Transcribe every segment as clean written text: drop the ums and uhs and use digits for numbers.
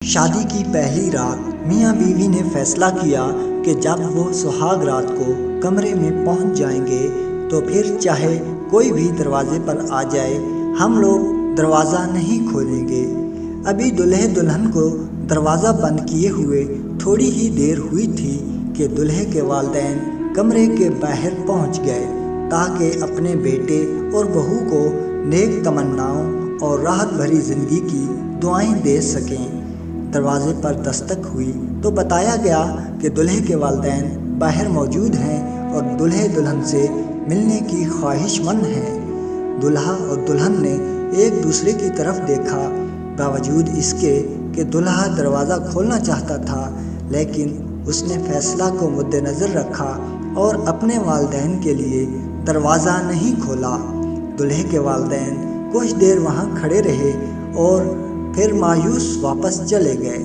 شادی کی پہلی رات میاں بیوی نے فیصلہ کیا کہ جب وہ سہاگ رات کو کمرے میں پہنچ جائیں گے تو پھر چاہے کوئی بھی دروازے پر آ جائے ہم لوگ دروازہ نہیں کھولیں گے۔ ابھی دلہے دلہن کو دروازہ بند کیے ہوئے تھوڑی ہی دیر ہوئی تھی کہ دلہے کے والدین کمرے کے باہر پہنچ گئے تاکہ اپنے بیٹے اور بہو کو نیک تمناؤں اور راحت بھری زندگی کی دعائیں دے سکیں۔ دروازے پر دستک ہوئی تو بتایا گیا کہ دلہے کے والدین باہر موجود ہیں اور دلہے دلہن سے ملنے کی خواہش مند ہیں۔ دلہا اور دلہن نے ایک دوسرے کی طرف دیکھا، باوجود اس کے کہ دلہا دروازہ کھولنا چاہتا تھا لیکن اس نے فیصلہ کو مد نظر رکھا اور اپنے والدین کے لیے دروازہ نہیں کھولا۔ دلہے کے والدین کچھ دیر وہاں کھڑے رہے اور پھر مایوس واپس چلے گئے۔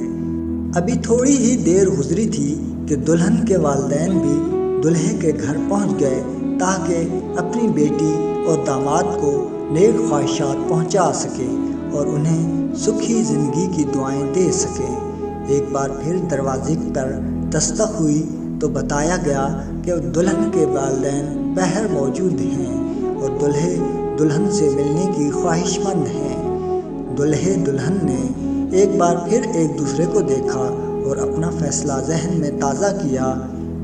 ابھی تھوڑی ہی دیر گزری تھی کہ دلہن کے والدین بھی دلہے کے گھر پہنچ گئے تاکہ اپنی بیٹی اور داماد کو نیک خواہشات پہنچا سکیں اور انہیں سکھی زندگی کی دعائیں دے سکیں۔ ایک بار پھر دروازے پر دستک ہوئی تو بتایا گیا کہ دلہن کے والدین باہر موجود ہیں اور دلہے دلہن سے ملنے کی خواہش مند ہیں۔ دلہے دلہن نے ایک بار پھر ایک دوسرے کو دیکھا اور اپنا فیصلہ ذہن میں تازہ کیا،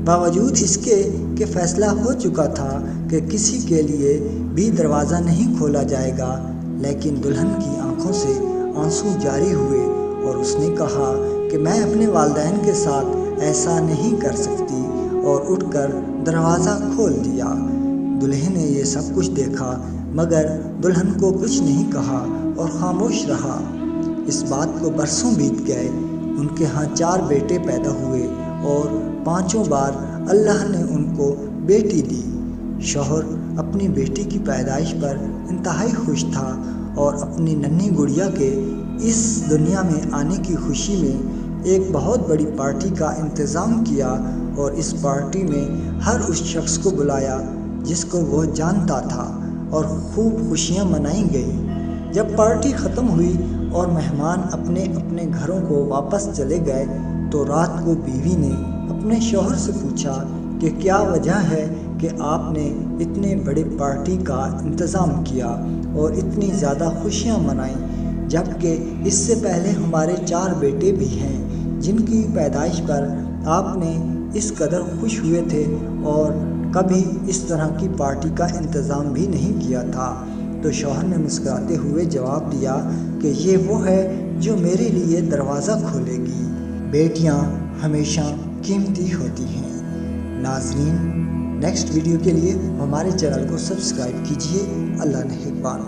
باوجود اس کے کہ فیصلہ ہو چکا تھا کہ کسی کے لیے بھی دروازہ نہیں کھولا جائے گا، لیکن دلہن کی آنکھوں سے آنسو جاری ہوئے اور اس نے کہا کہ میں اپنے والدین کے ساتھ ایسا نہیں کر سکتی اور اٹھ کر دروازہ کھول دیا۔ دلہے نے یہ سب کچھ دیکھا مگر دلہن کو کچھ نہیں کہا اور خاموش رہا۔ اس بات کو برسوں بیت گئے۔ ان کے ہاں 4 بیٹے پیدا ہوئے اور 5 بار اللہ نے ان کو بیٹی دی۔ شوہر اپنی بیٹی کی پیدائش پر انتہائی خوش تھا اور اپنی ننھی گڑیا کے اس دنیا میں آنے کی خوشی میں ایک بہت بڑی پارٹی کا انتظام کیا اور اس پارٹی میں ہر اس شخص کو بلایا جس کو وہ جانتا تھا اور خوب خوشیاں منائی گئیں۔ جب پارٹی ختم ہوئی اور مہمان اپنے اپنے گھروں کو واپس چلے گئے تو رات کو بیوی نے اپنے شوہر سے پوچھا کہ کیا وجہ ہے کہ آپ نے اتنے بڑے پارٹی کا انتظام کیا اور اتنی زیادہ خوشیاں منائیں، جبکہ اس سے پہلے ہمارے 4 بیٹے بھی ہیں جن کی پیدائش پر آپ نے اس قدر خوش ہوئے تھے اور کبھی اس طرح کی پارٹی کا انتظام بھی نہیں کیا تھا۔ تو شوہر نے مسکراتے ہوئے جواب دیا کہ یہ وہ ہے جو میرے لیے دروازہ کھولے گی۔ بیٹیاں ہمیشہ قیمتی ہوتی ہیں۔ ناظرین، نیکسٹ ویڈیو کے لیے ہمارے چینل کو سبسکرائب کیجیے۔ اللہ نگہبان۔